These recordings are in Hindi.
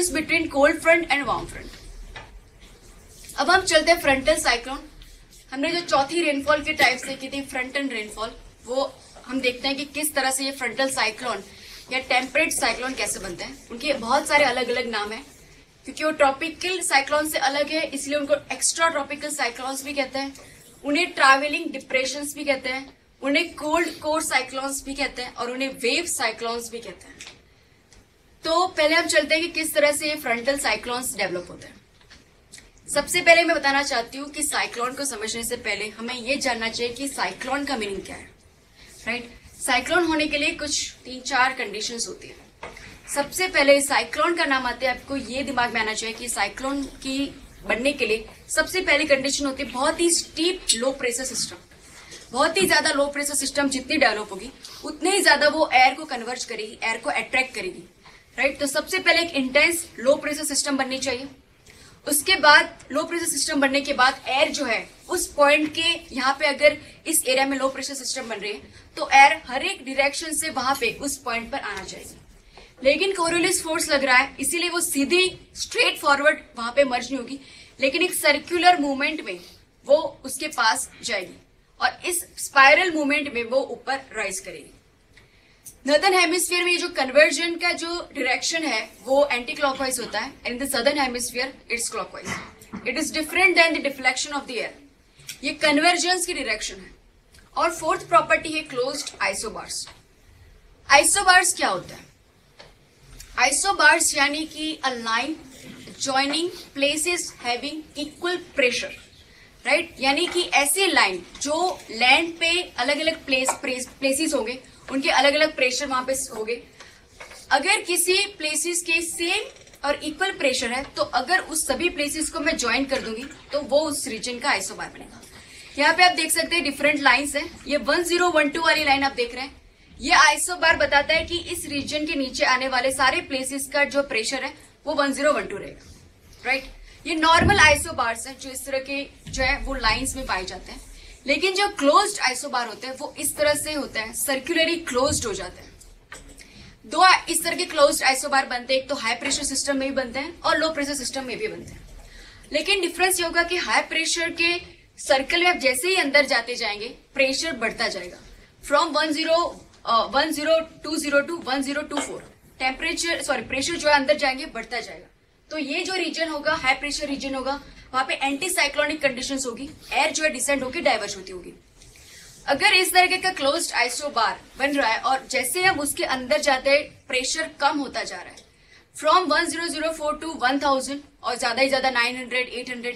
Difference between cold front end warm front. अब हम चलते हैं फ्रंटल साइक्लोन। हमने जो चौथी रेनफॉल के टाइप से की थी फ्रंटल रेनफॉल, वो हम देखते हैं कि किस तरह से ये फ्रंटल साइक्लोन या टेम्परेट साइक्लोन कैसे बनते हैं। उनके बहुत सारे अलग अलग नाम हैं, क्योंकि वो ट्रॉपिकल साइक्लोन से अलग है, इसलिए उनको एक्स्ट्रा ट्रॉपिकल साइक्लोन्स भी कहते हैं। उन्हें ट्रैवलिंग डिप्रेशंस भी कहते हैं, उन्हें कोल्ड कोर साइक्लोन्स भी कहते हैं और उन्हें वेव साइक्लोन्स भी कहते हैं। तो पहले हम चलते हैं कि किस तरह से ये फ्रंटल साइक्लोन्स डेवलप होते हैं। सबसे पहले मैं बताना चाहती हूँ कि साइक्लोन को समझने से पहले हमें ये जानना चाहिए कि साइक्लोन का मीनिंग क्या है, राइट। साइक्लोन होने के लिए कुछ 3-4 कंडीशंस होती है। सबसे पहले साइक्लोन का नाम आते हैं, आपको ये दिमाग में आना चाहिए कि साइक्लोन की बनने के लिए सबसे पहली कंडीशन होती है बहुत ही स्टीप लो प्रेशर सिस्टम। बहुत ही ज्यादा लो प्रेशर सिस्टम जितनी डेवलप होगी उतने ही ज्यादा वो एयर को कन्वर्ज करेगी, एयर को अट्रैक्ट करेगी, राइट। तो सबसे पहले एक इंटेंस लो प्रेशर सिस्टम बननी चाहिए। उसके बाद लो प्रेशर सिस्टम बनने के बाद एयर जो है उस पॉइंट के यहाँ पे, अगर इस एरिया में लो प्रेशर सिस्टम बन रही है तो एयर हर एक डायरेक्शन से वहां पे उस पॉइंट पर आना चाहिए। लेकिन कोरियोलिस फोर्स लग रहा है, इसीलिए वो सीधी स्ट्रेट फॉरवर्ड वहां पे मर्ज नहीं होगी, लेकिन एक सर्कुलर मूवमेंट में वो उसके पास जाएगी और इस स्पाइरल मूवमेंट में वो ऊपर राइज करेगी। नॉर्दर्न हेमिस्फीयर में जो कन्वर्जन का जो डायरेक्शन है वो एंटी क्लॉकवाइज होता है, and in the southern hemisphere it's clockwise. It is different than the deflection of the air. ये कन्वर्जेंस की डायरेक्शन है। और फोर्थ प्रॉपर्टी है क्लोज्ड आइसोबार्स। आइसोबार्स क्या होता है? आइसोबार्स यानी कि a line joining places having equal pressure, right. यानी कि ऐसे लाइन जो लैंड पे अलग अलग प्लेसेस होंगे, उनके अलग अलग प्रेशर वहां पे होंगे। अगर किसी प्लेसेस के सेम और इक्वल प्रेशर है तो अगर उस सभी प्लेसेस को मैं ज्वाइन कर दूंगी तो वो उस रीजन का आइसोबार बनेगा। यहाँ पे आप देख सकते हैं डिफरेंट लाइंस हैं। ये 1012 वाली लाइन आप देख रहे हैं, ये आइसोबार बताता है कि इस रीजन के नीचे आने वाले सारे प्लेसेस का जो प्रेशर है वो 1012 रहेगा, राइट। ये नॉर्मल आइसोबार्स है जो इस तरह के जो है वो लाइंस में पाए जाते हैं। लेकिन जो क्लोज्ड आइसोबार होते हैं वो इस तरह से होते हैं, सर्कुलरली क्लोज्ड हो जाते हैं। दो इस तरह के क्लोज्ड आइसोबार बनते हैं, एक तो हाई प्रेशर सिस्टम में भी बनते हैं और लो प्रेशर सिस्टम में भी बनते हैं। लेकिन डिफरेंस ये होगा कि हाई प्रेशर के सर्कल में आप जैसे ही अंदर जाते जाएंगे प्रेशर बढ़ता जाएगा। फ्रॉम 1020 टू 1024 प्रेशर जो है अंदर जाएंगे बढ़ता जाएगा। तो ये जो रीजन होगा हाई प्रेशर रीजन होगा, वहां पे एंटी साइक्लोनिक कंडीशंस होगी, एयर जो है डिसेंड होकर डाइवर्ज होती होगी। अगर इस तरीके का क्लोज्ड आइसोबार बन रहा है और जैसे हम उसके अंदर जाते हैं प्रेशर कम होता जा रहा है, फ्रॉम 1004 टू 1000 और ज्यादा ही ज्यादा 900 800,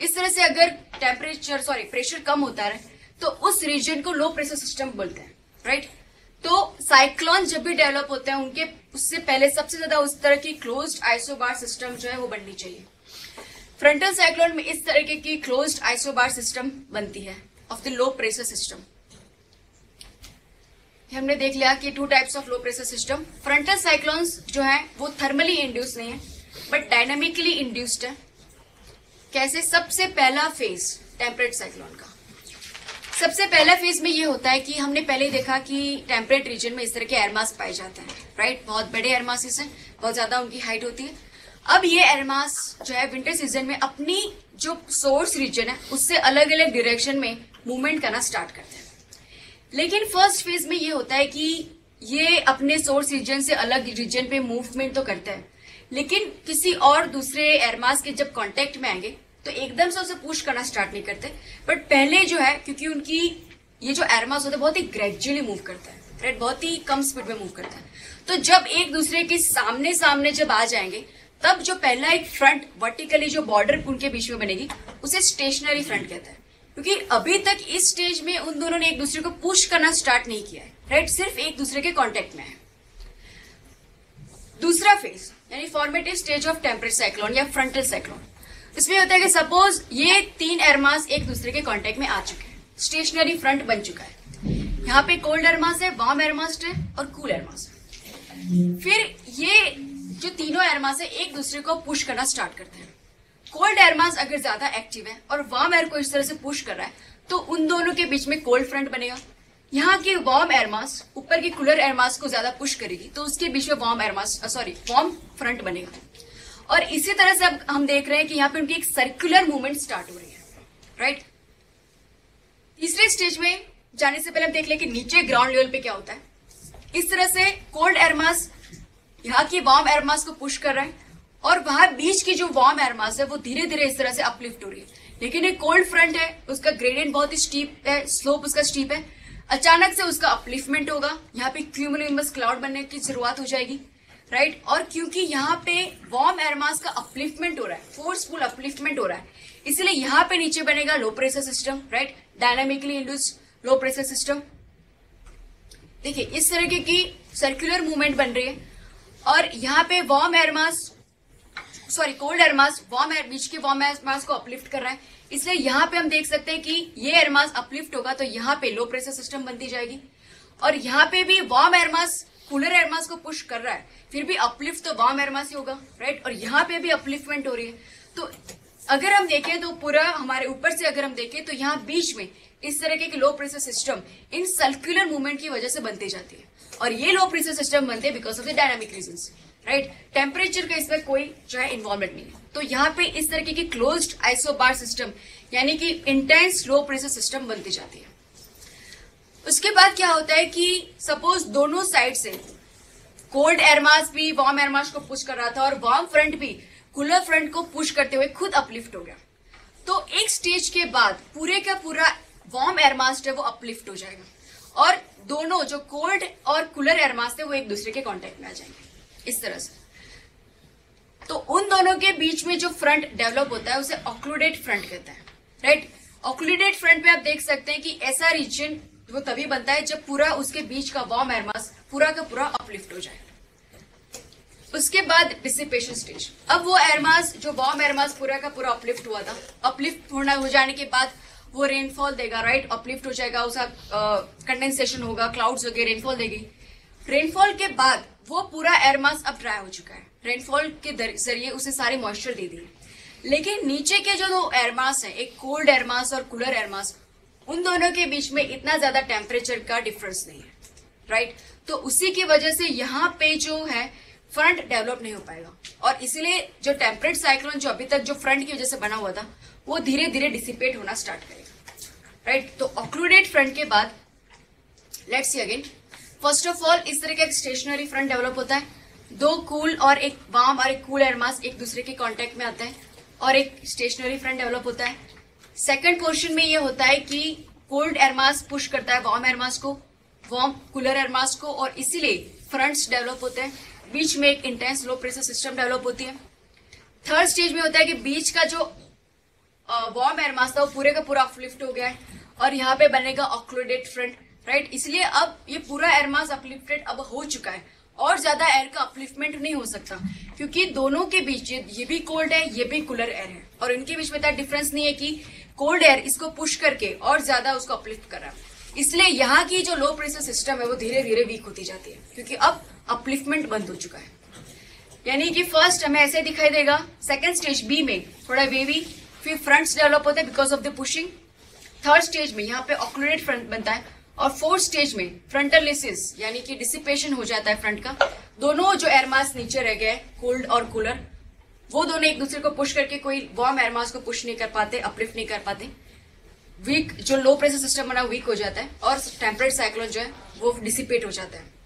इस तरह से अगर प्रेशर कम होता है तो उस रीजन को लो प्रेशर सिस्टम बोलते हैं, राइट। तो साइक्लोन जब भी डेवलप होते हैं उनके उससे पहले सबसे ज्यादा उस तरह की क्लोज्ड आइसोबार सिस्टम जो है वो बननी चाहिए। फ्रंटल साइक्लोन में इस तरीके की क्लोज्ड आइसोबार सिस्टम बनती है of the low pressure system. हमने देख लिया कि 2 types of low pressure system. Frontal cyclones जो है वो थर्मली इंड्यूस नहीं है बट डायनामिकली इंड्यूस्ड है। कैसे? सबसे पहला फेज टेम्परेट साइक्लोन का, सबसे पहला फेज में ये होता है कि हमने पहले ही देखा कि टेम्परेट रीजन में इस तरह के एयरमास पाए जाते हैं, राइट। बहुत बड़े एयरमासेस हैं, बहुत ज्यादा उनकी हाइट होती है। अब ये एयरमास जो है विंटर सीजन में अपनी जो सोर्स रीजन है उससे अलग अलग डायरेक्शन में मूवमेंट करना स्टार्ट करते हैं। लेकिन फर्स्ट फेज में ये होता है कि ये अपने सोर्स रीजन से अलग रीजन पे मूवमेंट तो करते हैं, लेकिन किसी और दूसरे एयरमास के जब कांटेक्ट में आएंगे तो एकदम से उसे पुश करना स्टार्ट नहीं करते, बट पहले जो है क्योंकि उनकी ये जो एयरमास होता है बहुत ही ग्रेजुअली मूव करता है, राइट, बहुत ही कम स्पीड में मूव करता है। तो जब एक दूसरे के सामने सामने जब आ जाएंगे तब जो पहला एक फ्रंट वर्टिकली जो बॉर्डर उनके बीच में बनेगी उसे स्टेशनरी फ्रंट कहता है, क्योंकि अभी तक इस स्टेज में उन दोनों ने एक दूसरे को पुश करना स्टार्ट नहीं किया है, राइट, सिर्फ एक दूसरे के कांटेक्ट में है। दूसरा फेज यानी formative stage of temperate cyclone या फ्रंटल साइक्लोन, इसमें होता है कि सपोज ये 3 एयरमास एक दूसरे के कांटेक्ट में आ चुके हैं, स्टेशनरी फ्रंट बन चुका है। यहाँ पे कोल्ड एयरमास है, वार्म एयरमास है और कूल एयरमास है। फिर ये जो तीनों एयरमास है एक दूसरे को पुश करना स्टार्ट करते हैं। कोल्ड एयरमास अगर ज्यादा एक्टिव है और वार्म एयर को इस तरह से पुश कर रहा है तो उन दोनों के बीच में कोल्ड फ्रंट बनेगा। यहाँ की वार्म एयरमास ऊपर की कूलर एयरमास को ज्यादा पुश करेगी तो उसके बीच में वार्म फ्रंट बनेगा। और इसी तरह से अब हम देख रहे हैं कि यहाँ पे उनकी एक सर्कुलर मूवमेंट स्टार्ट हो रही है, राइट। तीसरे स्टेज में जाने से पहले हम देख लें कि नीचे ग्राउंड लेवल पे क्या होता है। इस तरह से कोल्ड एयर मास यहाँ की वार्म एयर मास को पुश कर रहा है और वहां बीच की जो वार्म एयर मास है वो धीरे धीरे इस तरह से अपलिफ्ट हो रही है। लेकिन एक कोल्ड फ्रंट है, उसका ग्रेडियंट बहुत ही स्टीप है, स्लोप उसका स्टीप है, अचानक से उसका अपलिफ्टमेंट होगा, यहाँ पे क्यूमुलोनिम्बस क्लाउड बनने की शुरुआत हो जाएगी, राइट। और क्योंकि यहाँ पे वार्म एयर मास का अपलिफ्टमेंट हो रहा है, फोर्सफुल अपलिफ्टमेंट हो रहा है, इसलिए यहाँ पे नीचे बनेगा लो pressure system, right, dynamically induced लो प्रेशर सिस्टम। देखिए इस तरीके की सर्कुलर मूवमेंट बन रही है और यहाँ पे warm air mass cold air mass बीच के वार्म एयर मास को अपलिफ्ट कर रहा है, इसलिए यहाँ पे हम देख सकते हैं कि ये एयर मास अपलिफ्ट होगा तो यहाँ पे लो प्रेशर सिस्टम बनती जाएगी। और यहाँ पे भी वार्म एयर मास कूलर एयर मास को पुश कर रहा है, फिर भी अपलिफ्ट तो वार्म एयर मास ही होगा, राइट। और यहाँ पे भी अपलिफ्टमेंट हो रही है। तो अगर हम देखें तो पूरा हमारे ऊपर से अगर हम देखें तो यहाँ बीच में इस तरह के लो pressure system in circular movement की वजह से बनती जाती है और ये लो प्रेशर सिस्टम बनते हैं because of the dynamic reasons, right. Temperature का इसमें कोई जो है इन्वॉल्वमेंट नहीं है। तो यहाँ पे इस तरीके की क्लोज्ड आइसोबार सिस्टम यानी कि इंटेंस लो प्रेशर सिस्टम बनती जाती है। उसके बाद क्या होता है कि सपोज दोनों साइड से कोल्ड एयर मास भी वार्म एयर मास को पुश कर रहा था और वार्म फ्रंट भी कूलर फ्रंट को पुश करते हुए खुद अपलिफ्ट हो गया, तो एक स्टेज के बाद पूरे का पूरा वार्म एयर मास है वो अपलिफ्ट हो जाएगा और दोनों जो कोल्ड और कूलर एयर मास थे वो एक दूसरे के कांटेक्ट में आ जाएंगे इस तरह से। तो उन दोनों के बीच में जो फ्रंट डेवलप होता है उसे ऑक्लूडेट फ्रंट कहते हैं, राइट। ऑक्लूडेट फ्रंट पे आप देख सकते हैं कि ऐसा रीजन वो तभी बनता है जब पूरा उसके बीच का वार्म एयर मास पूरा का पूरा अपलिफ्ट हो जाए। उसके बाद डिसिपेशन स्टेज। अब वो एयर मास जो वार्म एयर मास पूरा का पूरा अपलिफ्ट हुआ था, अपलिफ्ट हो जाने के बाद वो रेनफॉल देगा, राइट। अपलिफ्ट हो जाएगा, उसका कंडेंसेशन होगा, क्लाउड्स हो गए, रेनफॉल देगी। रेनफॉल के बाद वो पूरा एयर मास अब ड्राई हो चुका है, रेनफॉल के जरिए उसे सारे मॉइस्चर दे दिए। लेकिन नीचे के जो दो एयर मास है, एक कोल्ड एयर मास और कूलर एयर मास, उन दोनों के बीच में इतना ज्यादा टेम्परेचर का डिफरेंस नहीं है, राइट। तो उसी की वजह से यहाँ पे जो है फ्रंट डेवलप नहीं हो पाएगा और इसीलिए जो टेम्परेट साइक्लोन जो अभी तक जो फ्रंट की वजह से बना हुआ था वो धीरे धीरे डिसिपेट होना स्टार्ट करेगा, राइट। तो ऑक्लूडेट फ्रंट के बाद let's see again. First of all इस तरह का एक स्टेशनरी फ्रंट डेवलप होता है, दो कूल और एक वार्म और एक कूल एयर मास एक दूसरे के कांटेक्ट में आते हैं और एक स्टेशनरी फ्रंट डेवलप होता है। सेकंड पोर्शन में ये होता है कि कोल्ड एयर मास पुश करता है वार्म एयर मास को, वार्म कूलर एयर मास को, और इसीलिए फ्रंट्स डेवलप होते हैं। बीच में एक इंटेंस लो प्रेशर सिस्टम डेवलप होती है। थर्ड स्टेज में होता है कि बीच का जो वार्म एयर मास था वो पूरे का पूरा अपलिफ्ट हो गया है और यहाँ पे बनेगा ऑक्लूडेट फ्रंट, राइट। इसलिए अब ये पूरा एयर मास अपलिफ्टेड अब हो चुका है और ज्यादा एयर का अपलिफ्टमेंट नहीं हो सकता क्योंकि दोनों के बीच ये भी कोल्ड है, ये भी कूलर एयर है और इनके बीच में इतना डिफरेंस नहीं है कि कोल्ड एयर इसको पुश करके और ज्यादा उसको अपलिफ्ट कर रहा है। इसलिए यहाँ की जो लो प्रेशर सिस्टम है वो धीरे धीरे वीक होती जाती है क्योंकि अब अपलिफ्टमेंट बंद हो चुका है। यानी कि फर्स्ट हमें ऐसे दिखाई देगा, सेकेंड स्टेज बी में थोड़ा वेवी, फिर फ्रंट्स डेवलप होते हैं because of the pushing. Third stage में यहाँ पे ऑक्लूडेट फ्रंट बनता है और फोर्थ स्टेज में फ्रंटल लिसिस यानी कि डिसिपेशन हो जाता है फ्रंट का। दोनों जो एयर मास नीचे रह गए कोल्ड और कूलर, वो दोनों एक दूसरे को पुश करके कोई वार्म एयर मास को पुश नहीं कर पाते, अपलिफ्ट नहीं कर पाते। वीक जो लो प्रेशर सिस्टम बना वीक हो जाता है और टेम्परेट साइक्लोन जो है वो डिसिपेट हो जाता है।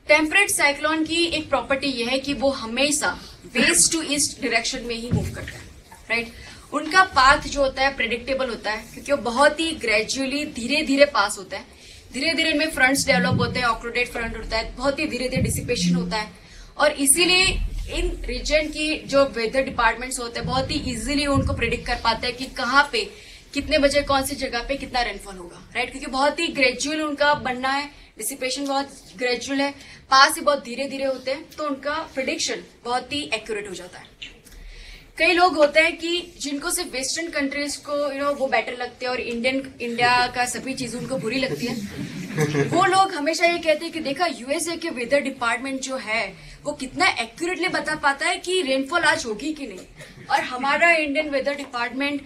टेम्परेट साइक्लोन की एक प्रॉपर्टी यह है कि वो हमेशा वेस्ट टू ईस्ट डायरेक्शन में ही मूव करता है, राइट। उनका पाथ जो होता है प्रेडिक्टेबल होता है क्योंकि वो बहुत ही ग्रेजुअली धीरे धीरे पास होता है। धीरे धीरे में फ्रंट्स डेवलप होते हैं, ऑक्लूडेट फ्रंट होता है, बहुत ही धीरे धीरे डिसिपेशन होता है और इसीलिए इन रीजन की जो वेदर डिपार्टमेंट्स होते हैं बहुत ही इजीली उनको प्रिडिक्ट कर पाते हैं कि कहाँ पे कितने बजे कौन सी जगह पे कितना रेनफॉल होगा, राइट। क्योंकि बहुत ही ग्रेजुअल उनका बनना है, डिसिपेशन बहुत ग्रेजुअल है, पास ही बहुत धीरे धीरे होते हैं, तो उनका प्रिडिक्शन बहुत ही एक्यूरेट हो जाता है। कई लोग होते हैं कि जिनको सिर्फ वेस्टर्न कंट्रीज को वो बेटर लगते हैं और इंडिया का सभी चीज उनको बुरी लगती है। वो लोग हमेशा ये कहते हैं कि देखा यूएसए के वेदर डिपार्टमेंट जो है वो कितना एक्यूरेटली बता पाता है कि रेनफॉल आज होगी कि नहीं, और हमारा इंडियन वेदर डिपार्टमेंट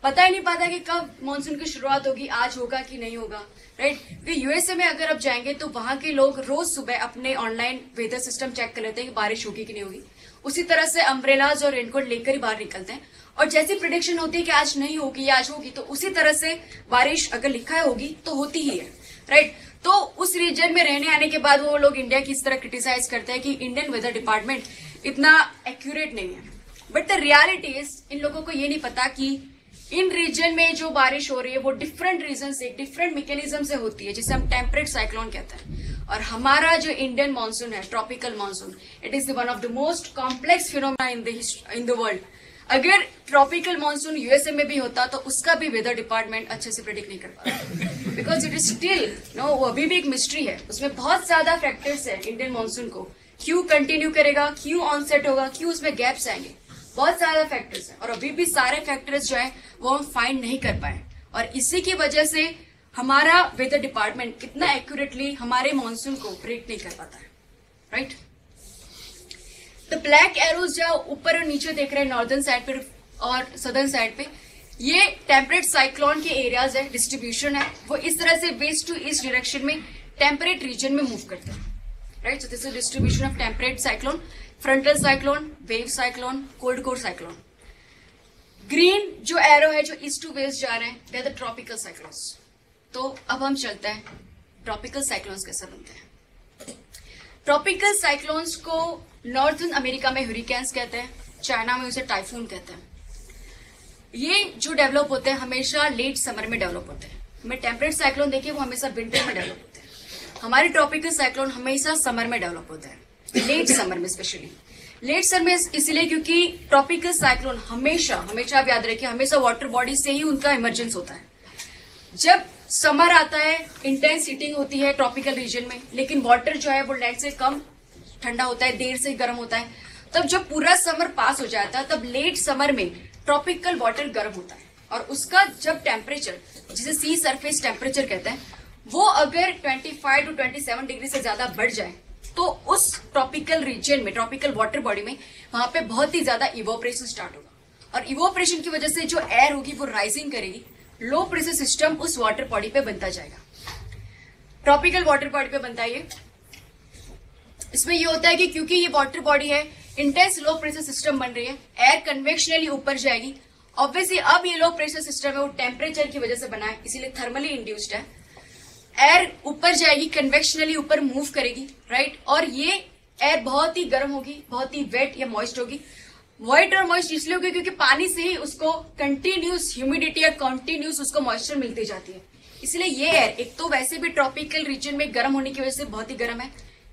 पता ही नहीं पाता कि कब मानसून की शुरुआत होगी, आज होगा कि नहीं होगा, राइट। यूएसए में अगर आप जाएंगे तो वहां के लोग रोज सुबह अपने ऑनलाइन वेदर सिस्टम चेक कर लेते हैं कि बारिश होगी कि नहीं होगी। उसी तरह से अम्ब्रेलाज और रेनकोट लेकर ही बाहर निकलते हैं। और जैसी प्रिडिक्शन होती है कि आज नहीं होगी या आज होगी, तो उसी तरह से बारिश अगर लिखा है होगी तो होती ही है, राइट। तो उस रीजन में रहने आने के बाद वो लोग इंडिया की इस तरह क्रिटिसाइज करते हैं कि इंडियन वेदर डिपार्टमेंट इतना एक्यूरेट नहीं है। बट द रियलिटी इज, इन लोगों को ये नहीं पता कि इन रीजन में जो बारिश हो रही है वो डिफरेंट रीजन से, डिफरेंट मैकेनिज्म से होती है, जिसे हम टेम्परेट साइक्लोन कहते हैं। और हमारा जो इंडियन मानसून है, tropical monsoon, it is one of the most complex phenomena in the world. अगर ट्रॉपिकल मानसून यूएसए में भी होता तो उसका भी वेदर डिपार्टमेंट अच्छे से प्रेडिक्ट नहीं कर पाता, बिकॉज इट इज स्टिल वो अभी भी एक मिस्ट्री है। उसमें बहुत ज्यादा फैक्टर्स है इंडियन मानसून को, क्यों कंटिन्यू करेगा, क्यों ऑनसेट होगा, क्यों उसमें गैप्स आएंगे, बहुत ज्यादा फैक्टर्स है। और अभी भी सारे फैक्टर्स जो है वो हम फाइंड नहीं कर पाए, और इसी की वजह से हमारा वेदर डिपार्टमेंट कितना एक्यूरेटली हमारे मानसून को प्रेडिक्ट नहीं कर पाता है, राइट। तो ब्लैक एरोज जो ऊपर और नीचे देख रहे हैं नॉर्दर्न साइड पे और सदर्न साइड पे, ये टेम्परेट साइक्लोन के एरियाज है, डिस्ट्रीब्यूशन है। वो इस तरह से वेस्ट टू ईस्ट डायरेक्शन में टेम्परेट रीजन में मूव करते हैं, right. So this is distribution of temperate cyclone, frontal cyclone, wave cyclone, cold core cyclone. Green जो एरो है जो ईस्ट टू वेस्ट जा रहे हैं, they are the tropical cyclones. तो अब हम चलते हैं ट्रॉपिकल साइक्लोन्स कैसे बनते हैं। ट्रॉपिकल साइक्लोन्स को नॉर्थन अमेरिका में हुरिकेन्स कहते हैं, चाइना में उसे टाइफून कहते हैं। ये जो डेवलप होते हैं हमेशा लेट समर में डेवलप होते हैं। हमें टेम्परेट साइक्लोन देखिए वो हमेशा विंटर में डेवलप होते हैं। हमारे ट्रॉपिकल साइक्लोन हमेशा समर में डेवलप होते हैं, लेट समर में स्पेशली। लेट समर में इसलिए क्योंकि ट्रॉपिकल साइक्लोन हमेशा आप याद रखिए, हमेशा वाटर बॉडी से ही उनका इमरजेंस होता है। जब समर आता है, इंटेंस हीटिंग होती है ट्रॉपिकल रीजन में, लेकिन वाटर जो है वो लैंड से कम ठंडा होता है, देर से गर्म होता है। तब जब पूरा समर पास हो जाता है, तब लेट समर में ट्रॉपिकल वाटर गर्म होता है, और उसका जब टेम्परेचर, जिसे सी सरफेस टेम्परेचर कहते हैं, वो अगर 25 to 27 डिग्री से ज्यादा बढ़ जाए, तो उस ट्रॉपिकल रीजन में, ट्रॉपिकल वाटर बॉडी में, वहां पे बहुत ही ज्यादा इवोपरेशन स्टार्ट होगा। और इवोपरेशन की वजह से जो एयर होगी वो राइजिंग करेगी, लो प्रेशर सिस्टम उस वाटर बॉडी पे बनता जाएगा। ट्रॉपिकल वाटर बॉडी पे बनता है। इसमें ये होता है कि क्योंकि ये वाटर बॉडी है, इंटेंस लो प्रेशर सिस्टम बन रही है, एयर कन्वेक्शनली ऊपर जाएगी। ऑब्वियसली अब ये लो प्रेशर सिस्टम है वो टेम्परेचर की वजह से बना है, इसीलिए थर्मली इंड्यूस्ड है। एयर ऊपर जाएगी, कन्वेक्शनली ऊपर मूव करेगी, राइट। और ये एयर बहुत ही गर्म होगी, बहुत ही वेट या मॉइस्ट होगी। वेट और मॉइस्ट इसलिए होगी क्योंकि पानी से ही उसको कंटिन्यूस ह्यूमिडिटी या कंटिन्यूस उसको मॉइस्चर मिलती जाती है। इसलिए ये एयर एक तो वैसे भी ट्रॉपिकल रीजन में गर्म होने की वजह से बहुत ही गर्म है,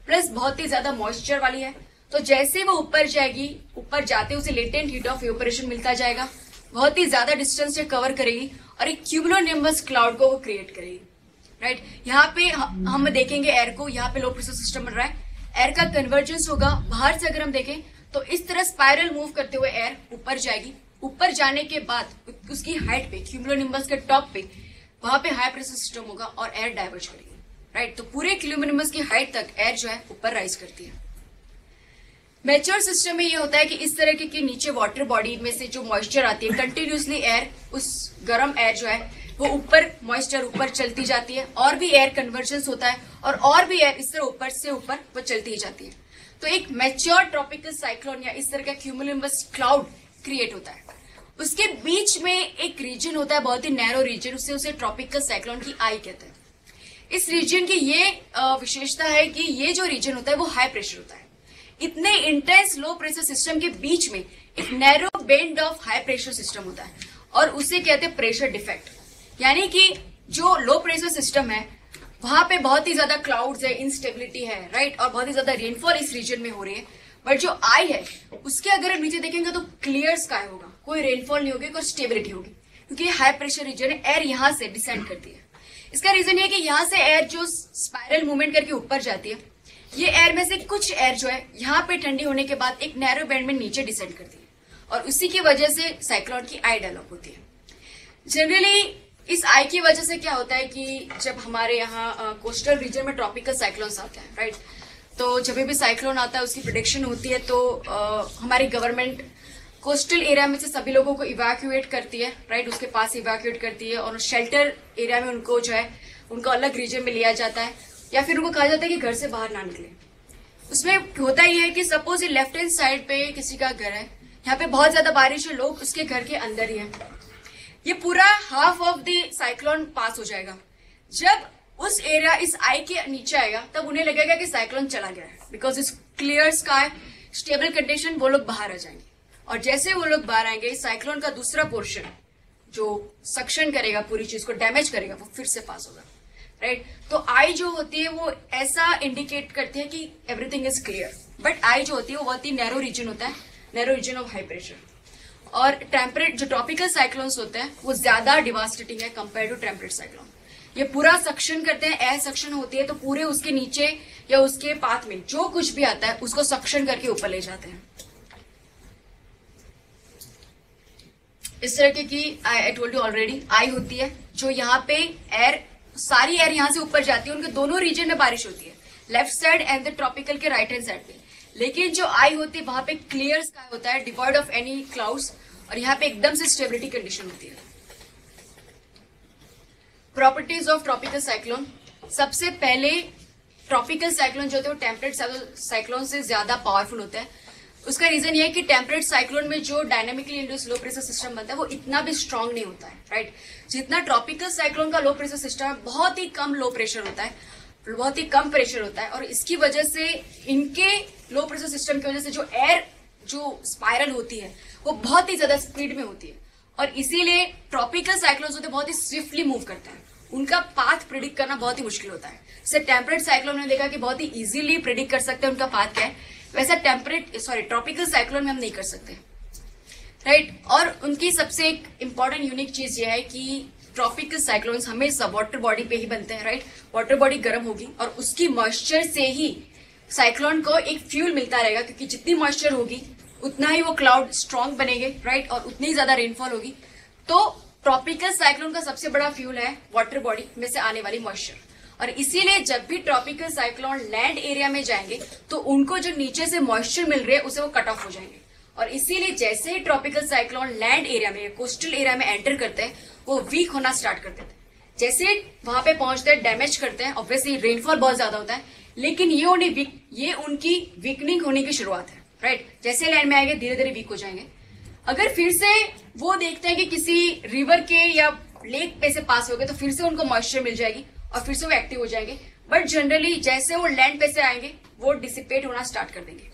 प्लस बहुत ही ज्यादा मॉइस्चर वाली है। तो जैसे वो ऊपर जाएगी, ऊपर जाते उसे लेटेंट हीट ऑफ इवेपोरेशन मिलता जाएगा, बहुत ही ज्यादा डिस्टेंस से कवर करेगी और एक क्यूमुलोनिम्बस क्लाउड को वो क्रिएट करेगी, राइट। यहाँ पे हम देखेंगे एयर को, यहाँ पे लो प्रेशर सिस्टम बन रहा है, एयर का कन्वर्जेंस होगा। बाहर से अगर हम देखें तो इस तरह स्पाइरल मूव करते हुए एयर ऊपर जाएगी। ऊपर जाने के बाद उसकी हाइट पे, क्यूमुलोनिम्बस के टॉप पे, वहां पे हाई प्रेशर सिस्टम होगा और एयर डाइवर्ज करेगी, राइट। तो पूरे क्यूमुलोनिम्बस की हाइट तक एयर जो है ऊपर राइज करती है। मैच्योर सिस्टम में ये होता है कि इस तरह के नीचे वाटर बॉडी में से जो मॉइस्चर आती है, कंटिन्यूसली एयर, उस गर्म एयर जो है वो ऊपर, मॉइस्चर ऊपर चलती जाती है, और भी एयर कन्वर्जेंस होता है और भी एयर इस तरह ऊपर से ऊपर वो चलती ही जाती है। तो एक मैच्योर ट्रॉपिकल साइक्लोन या इस तरह का क्यूमुलोनिम्बस क्लाउड क्रिएट होता है। उसके बीच में एक रीजन होता है, बहुत ही नैरो रीजन, उसे ट्रॉपिकल साइक्लोन की आई कहते हैं। इस रीजन की ये विशेषता है कि ये जो रीजन होता है वो हाई प्रेशर होता है। इतने इंटेंस लो प्रेशर सिस्टम के बीच में एक narrow bend of high pressure system होता है, और उसे कहते हैं प्रेशर डिफेक्ट। यानी कि जो लो प्रेशर सिस्टम है वहां पे बहुत ही ज्यादा क्लाउड्स है, इंस्टेबिलिटी है, राइट, और बहुत ही ज्यादा रेनफॉल इस रीजन में हो रही है। बट जो आई है उसके अगर हम नीचे देखेंगे तो क्लियर स्काई होगा, कोई रेनफॉल नहीं होगी, कोई स्टेबिलिटी होगी, क्योंकि हाई प्रेशर रीजन है, एयर यहां से डिसेंड करती है। इसका रीजन ये है कि यहां से एयर जो स्पाइरल मूवमेंट करके ऊपर जाती है, ये एयर में से कुछ एयर जो है यहाँ पे ठंडी होने के बाद एक नैरो बैंड में नीचे डिसेंड करती है, और उसी की वजह से साइक्लोन की आई डेवलप होती है। जनरली इस आई की वजह से क्या होता है कि जब हमारे यहाँ कोस्टल रीजन में ट्रॉपिकल साइक्लोन्स आते हैं, राइट, तो जब भी साइक्लोन आता है उसकी प्रेडिक्शन होती है, तो हमारी गवर्नमेंट कोस्टल एरिया में से सभी लोगों को इवैक्यूएट करती है, राइट, उसके पास इवैक्यूएट करती है, और शेल्टर एरिया में उनको जो है उनको अलग रीजन में लिया जाता है, या फिर उनको कहा जाता है कि घर से बाहर ना निकले। उसमें होता ये है कि सपोज ये लेफ्ट हैंड साइड पे किसी का घर है, यहाँ पे बहुत ज्यादा बारिश है, लोग उसके घर के अंदर ही है, ये पूरा हाफ ऑफ द साइक्लोन पास हो जाएगा। जब उस एरिया इस आई के नीचे आएगा तब उन्हें लगेगा कि साइक्लोन चला गया है, बिकॉज इस क्लियर स्काई स्टेबल कंडीशन, वो लोग बाहर आ जाएंगे। और जैसे वो लोग बाहर आएंगे, साइक्लोन का दूसरा पोर्शन जो सक्शन करेगा, पूरी चीज को डैमेज करेगा, वो फिर से पास होगा, राइट। तो आई जो होती है वो ऐसा इंडिकेट करती है कि everything is clear, but I जो होती है वो बहुत ही नैरो रीजन होता है, narrow region of high pressure. और टेम्परेट जो ट्रॉपिकल साइक्लोन्स होते हैं वो ज्यादा डिवास्टेटिंग है कंपेयर टू टेम्परेट साइक्लोन। ये पूरा सक्शन करते हैं, एयर सक्शन होती है, तो पूरे उसके नीचे या उसके पाथ में जो कुछ भी आता है उसको सक्शन करके ऊपर ले जाते हैं। इस तरह की आई टोल्ड यू ऑलरेडी, आई होती है जो यहाँ पे एयर, सारी एयर यहाँ से ऊपर जाती है, उनके दोनों रीजन में बारिश होती है, left side and the tropical के राइट हैंड साइड पे। लेकिन जो आई होती है वहां पे क्लियर स्काई होता है, डिवॉइड ऑफ एनी क्लाउड्स, और यहाँ पे एकदम से स्टेबिलिटी कंडीशन होती है। Properties of tropical cyclone. सबसे पहले ट्रॉपिकल साइक्लोन जो होते हैं वो टेम्परेट साइक्लोन से ज्यादा पावरफुल होता है। उसका रीजन ये है कि टेम्परेट साइक्लोन में जो डायनेमिकली इंड्यूस लो प्रेशर सिस्टम बनता है वो इतना भी स्ट्रांग नहीं होता है, राइट। जितना ट्रॉपिकल साइक्लोन का लो प्रेशर सिस्टम है, बहुत ही कम लो प्रेशर होता है, बहुत ही कम प्रेशर होता है, और इसकी वजह से इनके लो प्रेशर सिस्टम की वजह से जो एयर जो स्पाइरल होती है वो बहुत ही ज्यादा स्पीड में होती है, और इसीलिए ट्रॉपिकल साइक्लोन्स होते बहुत ही स्विफ्टली मूव करते हैं, उनका पाथ प्रिडिक्ट करना बहुत ही मुश्किल होता है। जैसे टेम्परेट साइक्लोन में देखा कि बहुत ही इजीली प्रिडिक्ट कर सकते हैं उनका पाथ क्या है, वैसा ट्रॉपिकल साइक्लोन में हम नहीं कर सकते, राइट। और उनकी सबसे एक इंपॉर्टेंट यूनिक चीज ये है कि ट्रॉपिकल साइक्लोन्स हमेशा वाटर बॉडी पे ही बनते हैं, राइट। वाटर बॉडी गर्म होगी और उसकी मॉइस्चर से ही साइक्लोन को एक फ्यूल मिलता रहेगा, क्योंकि जितनी मॉइस्चर होगी उतना ही वो क्लाउड स्ट्रांग बनेंगे, राइट, और उतनी ज्यादा रेनफॉल होगी। तो ट्रॉपिकल साइक्लोन का सबसे बड़ा फ्यूल है वाटर बॉडी में से आने वाली मॉइस्चर, और इसीलिए जब भी ट्रॉपिकल साइक्लोन लैंड एरिया में जाएंगे तो उनको जो नीचे से मॉइस्चर मिल रही है उसे वो कट ऑफ हो जाएंगे, और इसीलिए जैसे ही ट्रॉपिकल साइक्लोन लैंड एरिया में, कोस्टल एरिया में एंटर करते हैं वो वीक होना स्टार्ट कर देते हैं। जैसे वहां पे पहुंचते हैं, डैमेज करते हैं, ऑब्वियसली रेनफॉल बहुत ज्यादा होता है, लेकिन ये उनकी वीकनिंग होने की शुरुआत है, राइट। जैसे लैंड में आएंगे धीरे धीरे वीक हो जाएंगे। अगर फिर से वो देखते हैं कि किसी रिवर के या लेक पे से पास हो गए तो फिर से उनको मॉइस्चर मिल जाएगी और फिर से वो एक्टिव हो जाएंगे, बट जनरली जैसे वो लैंड पे से आएंगे वो डिसिपेट होना स्टार्ट कर देंगे।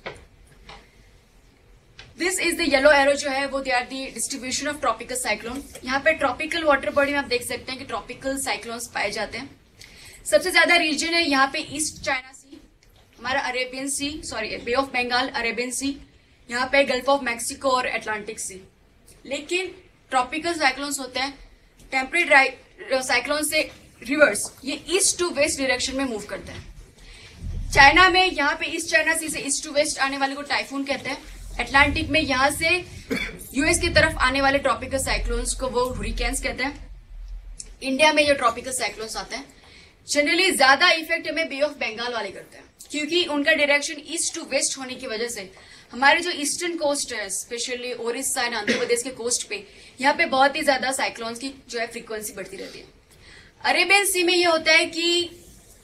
This is the yellow arrow जो है वो they are the distribution of tropical cyclone. यहाँ पे ट्रॉपिकल वाटर बॉडी में आप देख सकते हैं कि ट्रॉपिकल साइक्लोन्स पाए जाते हैं। सबसे ज्यादा रीजन है यहाँ पे ईस्ट चाइना सी, हमारा Arabian Sea, sorry Bay of Bengal, Arabian Sea, यहाँ पे गल्फ ऑफ मैक्सिको और अटलांटिक सी। लेकिन ट्रॉपिकल साइक्लोन्स होते हैं टेम्परेट साइक्लोन से रिवर्स, ये ईस्ट टू वेस्ट डायरेक्शन में मूव करते हैं। चाइना में यहाँ पे ईस्ट चाइना सी से ईस्ट टू वेस्ट आने वाले को टाइफून कहते हैं। अटलांटिक में यहाँ से यूएस की तरफ आने वाले ट्रॉपिकल साइक्लोन्स को वो हुरिकेन्स कहते हैं। इंडिया में जो ट्रॉपिकल साइक्लोन्स आते हैं जनरली ज्यादा इफेक्ट हमें बे ऑफ बंगाल वाले करते हैं, क्योंकि उनका डायरेक्शन ईस्ट टू वेस्ट होने की वजह से हमारे जो ईस्टर्न कोस्ट है, स्पेशली ओडिशा एंड आंध्र प्रदेश के कोस्ट पे, यहाँ पे बहुत ही ज्यादा साइक्लोन्स की जो है फ्रीक्वेंसी बढ़ती रहती है। अरेबियन सी में ये होता है कि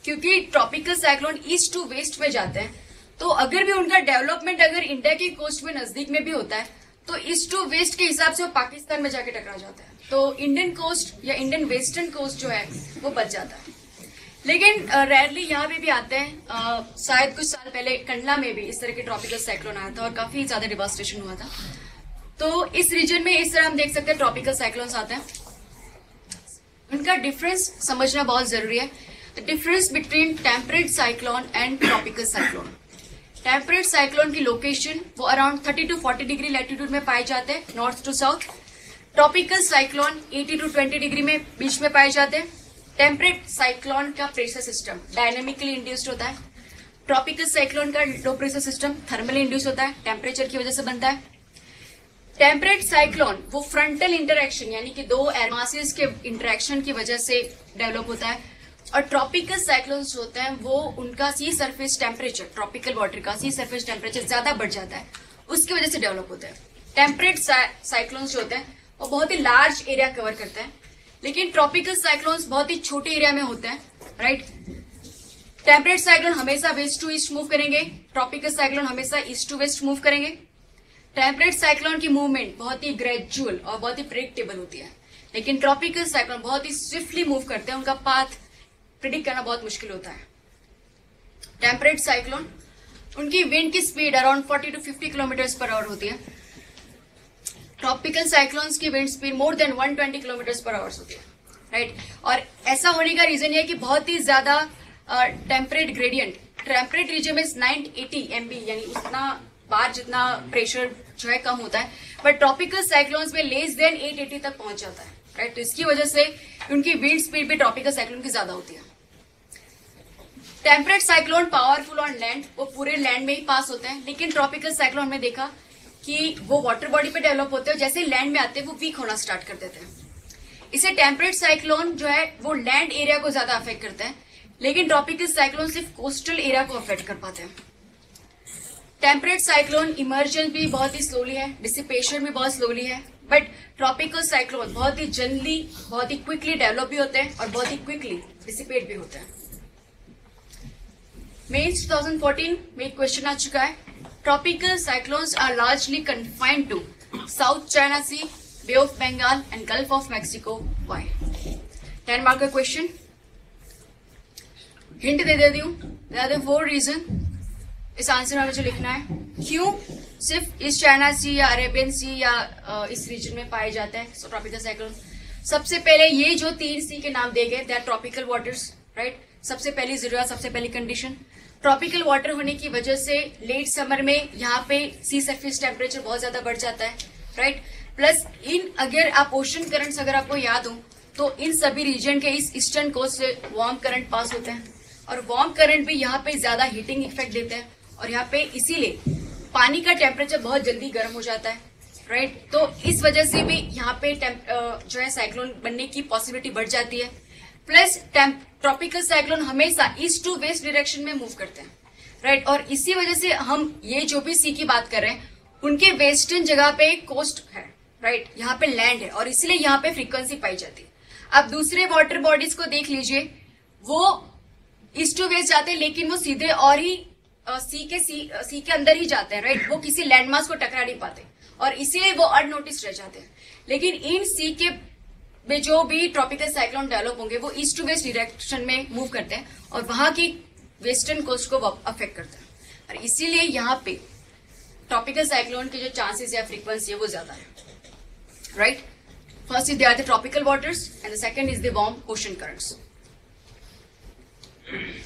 क्योंकि tropical cyclone east to west में जाते हैं, तो अगर भी उनका डेवलपमेंट अगर इंडिया की कोस्ट में नजदीक में भी होता है तो ईस्ट टू वेस्ट के हिसाब से वो पाकिस्तान में जाके टकरा जाता है, तो इंडियन कोस्ट या इंडियन वेस्टर्न कोस्ट जो है वो बच जाता है। लेकिन रेयरली यहाँ पे भी आते हैं। शायद कुछ साल पहले कंडला में भी इस तरह के ट्रॉपिकल साइक्लोन आया था और काफी ज्यादा डिवास्टेशन हुआ था। तो इस रीजन में इस तरह हम देख सकते हैं ट्रॉपिकल साइक्लोन्स आते हैं। उनका डिफरेंस समझना बहुत जरूरी है। The difference between temperate cyclone and tropical cyclone. Temperate cyclone की लोकेशन वो अराउंड 30 to 40 डिग्री लैटिट्यूड में पाए जाते हैं, north to south. Tropical cyclone 80 to 20 degree में बीच में पाए जाते हैं। टेम्परेट साइक्लोन का प्रेशर सिस्टम डायनेमिकली इंड्यूस्ड होता है। ट्रॉपिकल साइक्लोन का low pressure system thermally induce होता है, टेम्परेचर की वजह से बनता है। टेम्परेट साइक्लोन वो फ्रंटल इंटरेक्शन यानी कि दो एयर मासेस के इंटरेक्शन की वजह से डेवलप होता है। और ट्रॉपिकल साइक्लोन्स होते हैं वो उनका सी सरफेस टेम्परेचर, ट्रॉपिकल वाटर का सी सरफेस टेम्परेचर ज्यादा बढ़ जाता है, उसकी वजह से डेवलप होता है। टेम्परेट साइक्लोन्स जो होते हैं वो बहुत ही लार्ज एरिया कवर करते हैं, लेकिन ट्रॉपिकल साइक्लोन्स बहुत ही छोटे एरिया में होते हैं, राइट। टेम्परेट साइक्लोन हमेशा वेस्ट टू ईस्ट मूव करेंगे, ट्रॉपिकल साइक्लोन हमेशा ईस्ट टू वेस्ट मूव करेंगे। टेम्परेट साइक्लोन की मूवमेंट बहुत ही ग्रेजुअल और बहुत ही प्रेडिक्टेबल होती है, लेकिन ट्रॉपिकल साइक्लोन बहुत ही स्विफ्टली मूव करते हैं, उनका पाथ प्रिडिक्ट करना बहुत मुश्किल होता है। टेम्परेट साइक्लोन, उनकी विंड की speed around 40 to 50 kilometre per hour होती है। ट्रॉपिकल साइक्लोन्स की wind speed more than 120 kilometre per hour होती है, राइट। और ऐसा होने का रीजन ये है कि बहुत ही ज्यादा टेम्परेट ग्रेडियंट, टेम्परेट रीजन में 980 MB यानी उतना बार जितना प्रेशर जो है कम होता है, बट ट्रॉपिकल साइक्लोन्स में लेस देन 880 तक पहुंच जाता है, राइट। तो इसकी वजह से उनकी विंड स्पीड भी ट्रॉपिकल साइक्लोन की ज्यादा होती है। Temperate cyclone powerful on land, वो पूरे लैंड में ही पास होते हैं, लेकिन ट्रॉपिकल साइक्लोन में देखा कि वो वाटर बॉडी पे डेवलप होते हैं, जैसे लैंड में आते हैं वो वीक होना स्टार्ट कर देते हैं। इसे टेम्परेट साइक्लोन जो है वो लैंड एरिया को ज्यादा अफेक्ट करते हैं, लेकिन ट्रॉपिकल साइक्लोन सिर्फ कोस्टल एरिया को अफेक्ट कर पाते हैं। टेम्परेट साइक्लोन इमर्जेंस भी बहुत ही स्लोली है, डिसिपेशन भी बहुत स्लोली है, बट ट्रॉपिकल साइक्लोन बहुत ही जल्दी, बहुत ही क्विकली डेवलप भी होते हैं और बहुत ही क्विकली डिसिपेट भी होते हैं। मेंस 2014 में एक क्वेश्चन आ चुका है, tropical cyclones are largely confined to South China Sea, bay of Bengal and gulf of Mexico, why? 10 mark का क्वेश्चन, हिंट दे देती हूँ, बता दें 4 रीजन इस आंसर में मुझे लिखना है। क्यों सिर्फ इस चाइना सी या अरेबियन सी या इस रीजन में पाए जाते हैं ट्रॉपिकल साइक्लोन? सबसे पहले ये जो 3 सी के नाम दिए गए, they are tropical waters, right. सबसे पहली जरूरत, सबसे पहली कंडीशन, ट्रॉपिकल वाटर होने की वजह से लेट समर में यहाँ पे सी सरफेस टेम्परेचर बहुत ज्यादा बढ़ जाता है, राइट। प्लस अगर आप ओशन करंट्स अगर आपको याद हो तो इन सभी रीजन के इस ईस्टर्न कोस्ट से वार्म करंट पास होते हैं, और वार्म करंट भी यहाँ पे ज्यादा हीटिंग इफेक्ट देते हैं, और यहाँ पे इसीलिए पानी का टेम्परेचर बहुत जल्दी गर्म हो जाता है, राइट। तो इस वजह से भी यहाँ पे जो है साइक्लोन बनने की पॉसिबिलिटी बढ़ जाती है। प्लस ट्रॉपिकल साइक्लोन हमेशा ईस्ट टू वेस्ट डायरेक्शन में मूव करते हैं, राइट। और इसी वजह से हम ये जो भी सी की बात कर रहे हैं उनके वेस्टर्न जगह पे कोस्ट है, राइट, यहाँ पे लैंड है, और इसलिए यहाँ पे फ्रीक्वेंसी पाई जाती है। अब दूसरे वाटर बॉडीज को देख लीजिए, वो ईस्ट टू वेस्ट जाते हैं, लेकिन वो सीधे और ही सी के अंदर ही जाते हैं, राइट। वो किसी लैंडमार्क को टकरा नहीं पाते, और इसीलिए वो अननोटिस रह जाते हैं। लेकिन इन सी के में जो भी ट्रॉपिकल साइक्लोन डेवलप होंगे वो ईस्ट टू वेस्ट डायरेक्शन में मूव करते हैं, और वहां की वेस्टर्न कोस्ट को अफेक्ट करते हैं, और इसीलिए यहाँ पे ट्रॉपिकल साइक्लोन के जो चांसेस या फ्रीक्वेंसी है वो ज्यादा है, right. First is they are the tropical waters and the second is the warm ocean currents.